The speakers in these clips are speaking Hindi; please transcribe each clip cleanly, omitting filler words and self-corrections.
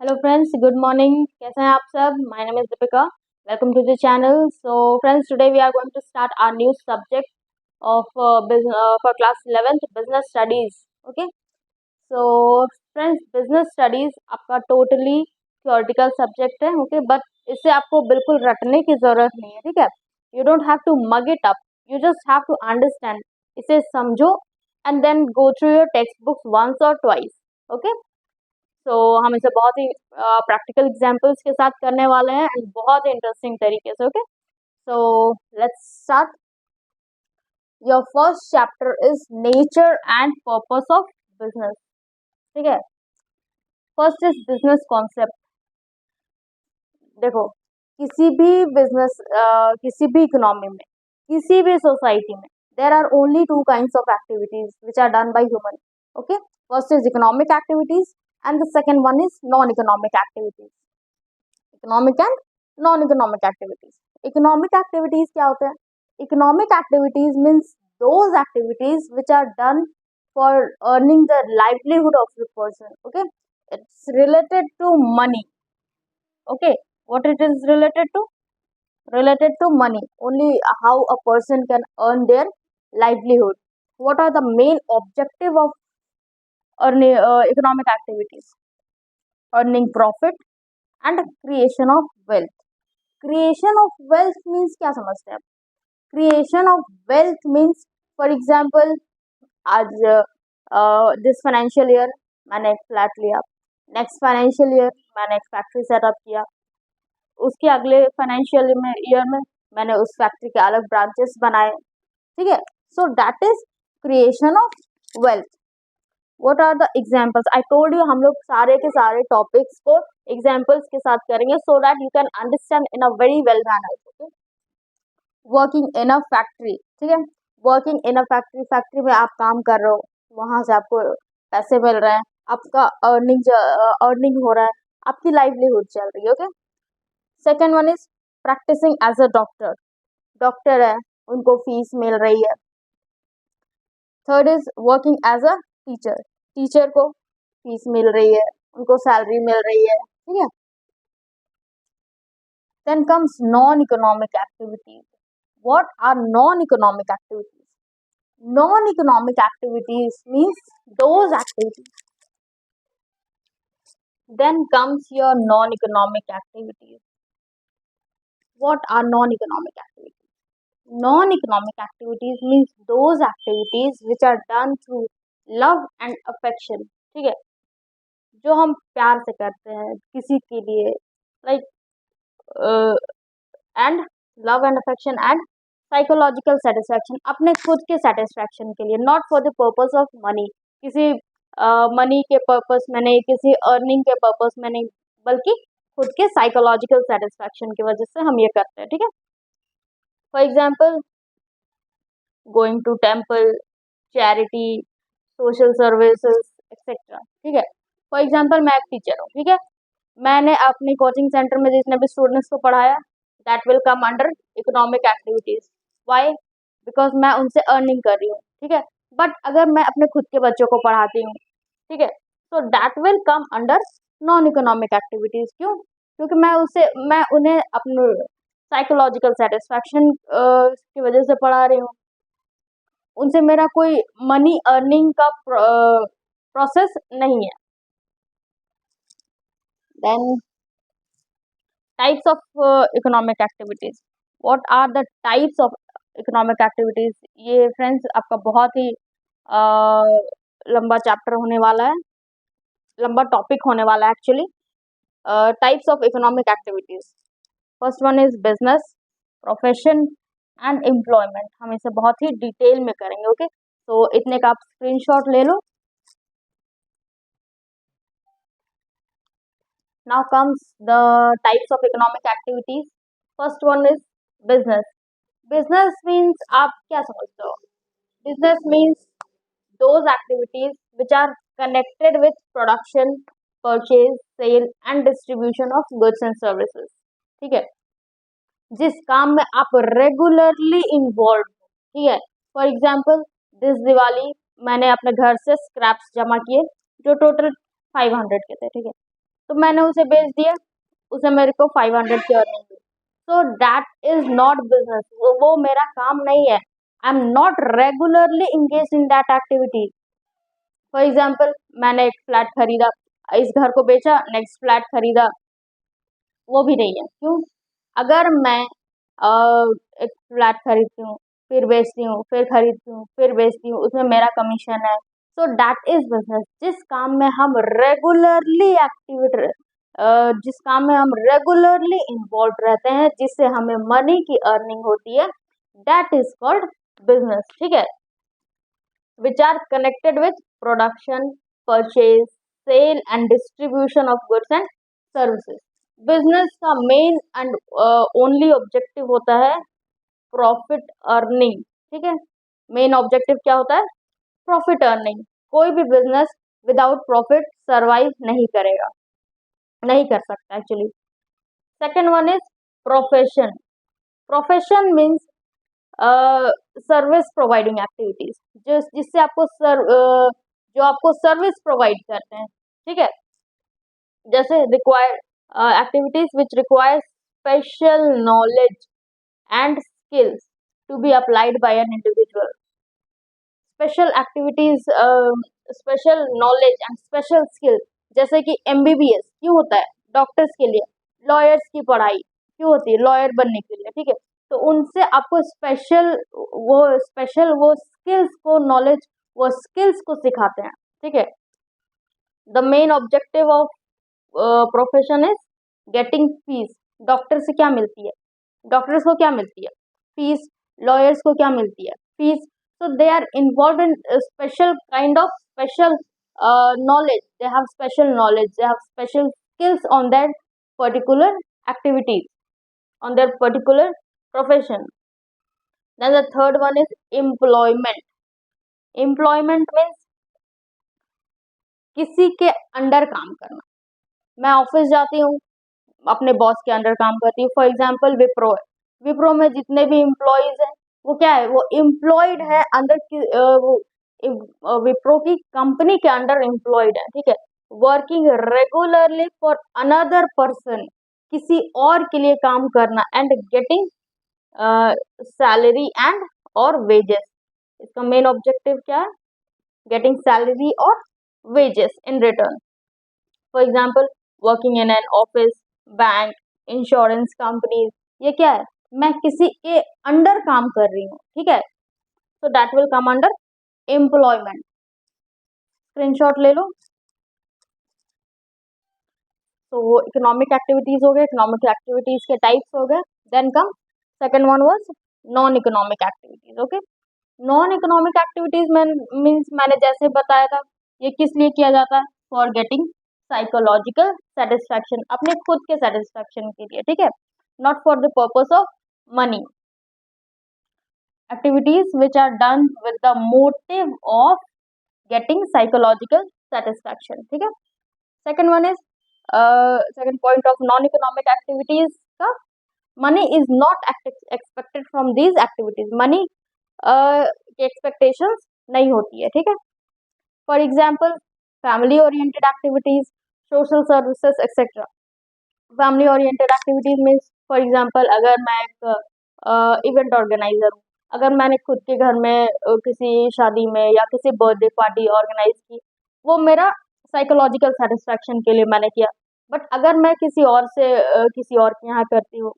Hello friends, good morning. कैसे हैं आप सब? My name is Deepika. Welcome to the channel. So friends, today we are going to start our new subject of for class 11th business studies. Okay, so friends, business studies आपका टोटली थ्योरेटिकल सब्जेक्ट है। ओके, बट इसे आपको बिल्कुल रटने की जरूरत नहीं है, ठीक है। You don't have to mug it up, you just have to understand. इसे समझो and then go through your text books once और ट्वाइस। ओके, सो हम इसे बहुत ही प्रैक्टिकल एग्जांपल्स के साथ करने वाले हैं एंड बहुत ही इंटरेस्टिंग तरीके से। Okay, so let's start. Your first chapter is nature and purpose of business. ठीक है, फर्स्ट इज बिजनेस कॉन्सेप्ट। देखो, किसी भी बिजनेस, किसी भी इकोनॉमी में, किसी भी सोसाइटी में there are only two kinds of activities which are done by human. Okay, first is economic activities and the second one is non economic activities. Economic and non economic activities. Economic activities क्या होते हैं? Economic activities means those activities which are done for earning the livelihood of the person. Okay, it's related to money. Okay, what it is related to? Related to money only, how a person can earn their livelihood. What are the main objective of earning economic activities? Earning profit and creation of wealth. Creation of wealth means क्या समझते हैं आप? Creation of wealth means, for example, आज दिस फाइनेंशियल ईयर मैंने एक फ्लैट लिया, नेक्स्ट फाइनेंशियल ईयर मैंने एक फैक्ट्री सेटअप किया, उसके अगले फाइनेंशियल में ईयर में मैंने उस फैक्ट्री के अलग ब्रांचेस बनाए। ठीक है, so that is creation of wealth. What are the examples? I told you, हम लोग सारे के सारे टॉपिक्स को एग्जाम्पल्स के साथ करेंगे so that you can understand in a very well manner. Working in a factory, ठीक है, working in a factory, factory में आप काम कर रहे हो, वहां से आपको पैसे मिल रहे हैं, आपका अर्निंग हो रहा है, आपकी लाइवलीहुड चल रही है। Okay, second one is practicing as a doctor. Doctor है, उनको फीस मिल रही है। Third is working as a teacher. Teacher को फीस मिल रही है, उनको सैलरी मिल रही है। ठीक है, then comes non economic activities. What are non economic activities? Non-economic activities means those activities. Then comes your non-economic activities. What are non-economic activities? Non-economic activities means those activities which are done through love and affection. ठीक है, जो हम प्यार से करते हैं किसी के लिए, like and love and affection and psychological satisfaction, अपने खुद के सेटिस्फैक्शन के लिए, not for the purpose of money. किसी मनी के पर्पस में नहीं, किसी अर्निंग के पर्पस में नहीं, बल्कि खुद के साइकोलॉजिकल सेटिस्फैक्शन की वजह से हम ये करते हैं। ठीक है, for example, going to temple, charity, social services etcetera. ठीक है, फॉर एग्जाम्पल, मैं एक टीचर हूँ, ठीक है, मैंने अपनी कोचिंग सेंटर में जितने भी स्टूडेंट्स को पढ़ाया, that will come under economic activities. Why? Because मैं उनसे अर्निंग कर रही हूँ। ठीक है, बट अगर मैं अपने खुद के बच्चों को पढ़ाती हूँ, ठीक है, तो that will come under non economic activities. क्यों? क्योंकि मैं उन्हें अपने साइकोलॉजिकल सेटिस्फैक्शन की वजह से पढ़ा रही हूँ, उनसे मेरा कोई मनी अर्निंग का प्रोसेस नहीं है। Then types of economic activities. What are the types of economic activities? ये फ्रेंड्स आपका बहुत ही लंबा चैप्टर होने वाला है, लंबा टॉपिक होने वाला है actually. Types of economic activities, first one is business, profession and employment. हम इसे बहुत ही डिटेल में करेंगे। ओके, तो इतने का आप स्क्रीनशॉट ले लो। Now comes the types of economic activities. First one is business. Business means, आप क्या समझते हो? Business means those activities which are connected with production, purchase, sale and distribution of goods and services. ठीक है, जिस काम में आप रेगुलरली इन्वॉल्व हो। ठीक है, फॉर एग्जाम्पल, दिस दिवाली मैंने अपने घर से स्क्रैप्स जमा किए जो टोटल 500 के थे। ठीक है, तो मैंने उसे बेच दिया, उसे मेरे को 500 की अर्निंग हुई। सो दैट इज नॉट बिजनेस, वो मेरा काम नहीं है। I am not regularly engage in that activity. For example, मैंने एक फ्लैट खरीदा, इस घर को बेचा, नेक्स्ट फ्लैट खरीदा, वो भी नहीं है। क्यों? अगर मैं एक फ्लैट खरीदती हूँ, फिर बेचती हूँ, फिर खरीदती हूँ, फिर बेचती हूँ, उसमें मेरा कमीशन है, सो दैट इज बिजनेस। जिस काम में हम रेगुलरली एक्टिविटी जिस काम में हम रेगुलरली इन्वॉल्व रहते हैं, जिससे हमें मनी की अर्निंग होती है, दैट इज कॉल्ड बिजनेस। ठीक है, which are connected with production, purchase, sale and distribution of goods and services. Business का मेन एंड ओनली ऑब्जेक्टिव होता है प्रॉफिट अर्निंग। ठीक है, मेन ऑब्जेक्टिव क्या होता है? Profit earning. कोई भी बिजनेस विदाउट प्रॉफिट सरवाइव नहीं करेगा, नहीं कर सकता actually. Second one is profession. Profession means service providing activities, जिससे आपको जो आपको सर्विस प्रोवाइड करते हैं। ठीक है, जैसे require activities which require special knowledge and skills to be applied by an individual. Special activities, special knowledge and special skill, जैसे कि एमबीबीएस क्यों होता है? डॉक्टर्स के लिए। लॉयर्स की पढ़ाई क्यों होती है? लॉयर बनने के लिए। ठीक है, तो उनसे आपको स्पेशल वो स्किल्स को, नॉलेज, वो स्किल्स को सिखाते हैं। ठीक है, the main objective of profession is getting fees. Doctor से क्या मिलती है? डॉक्टर्स को क्या मिलती है? फीस। लॉयर्स को क्या मिलती है? Fees. so they are involved in a special kind of special knowledge, they have special knowledge, they have special skills on that particular activities, on their particular profession. Then the third one is employment. Employment means किसी के अंडर काम करना। मैं ऑफिस जाती हूँ, अपने बॉस के अंडर काम करती हूँ। फॉर एग्जाम्पल विप्रो है, विप्रो में जितने भी एम्प्लॉयज हैं, वो क्या है? वो एम्प्लॉयड है अंदर की, विप्रो की कंपनी के अंडर एम्प्लॉयड है। ठीक है, working regularly for another person, किसी और के लिए काम करना, एंड गेटिंग सैलरी एंड और वेजेस। इसका मेन ऑब्जेक्टिव क्या है? गेटिंग सैलरी और wages in return. For example, working in an office, bank, insurance companies, ये क्या है? मैं किसी के अंडर काम कर रही हूँ। ठीक है, so that will come under employment. Screenshot ले लो। तो इकोनॉमिक एक्टिविटीज हो गए, इकोनॉमिक एक्टिविटीज के टाइप्स हो गए। Then come second one was non economic activities. Okay, non economic activities में मीन्स मैंने जैसे बताया था, ये किस लिए किया जाता है? फॉर गेटिंग साइकोलॉजिकल सेटिस्फैक्शन, अपने खुद के सेटिस्फैक्शन के लिए। ठीक है, not for the purpose of money. Activities which are done with the motive of getting psychological satisfaction. ठीक है, second one is second point of non economic activities का, money is not expected from these activities. Money की एक्सपेक्टेशंस नहीं होती है। ठीक है, for example family oriented activities, social services etcetera. Family oriented activities means, for example, अगर मैं एक इवेंट ऑर्गेनाइजर हूँ, अगर मैंने खुद के घर में किसी शादी में या किसी बर्थडे पार्टी ऑर्गेनाइज की, वो मेरा साइकोलॉजिकल सेटिस्फैक्शन के लिए मैंने किया। बट अगर मैं किसी और के यहाँ करती हूँ,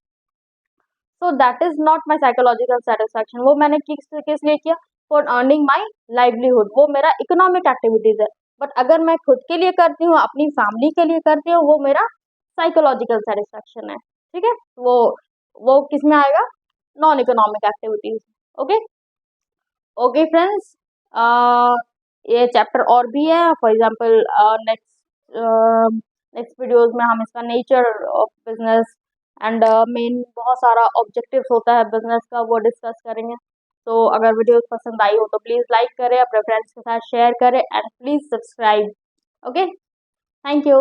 सो that is not my psychological satisfaction. वो मैंने किस लिए किया? फॉर अर्निंग माई लाइवलीहुड, वो मेरा इकोनॉमिक एक्टिविटीज है। बट अगर मैं खुद के लिए करती हूँ, अपनी फैमिली के लिए करती हूँ, वो मेरा साइकोलॉजिकल सेटिस्फैक्शन है। ठीक है, वो किस में आएगा? Non economic activities. Okay, okay friends, ये चैप्टर और भी है। फॉर एग्जांपल नेक्स्ट वीडियोस में हम इसका nature of business and main बहुत सारा ऑब्जेक्टिव्स होता है बिजनेस का, वो डिस्कस करेंगे। तो अगर वीडियो पसंद आई हो तो प्लीज़ लाइक करें, अपने फ्रेंड्स के साथ शेयर करें, and please subscribe. Okay, thank you.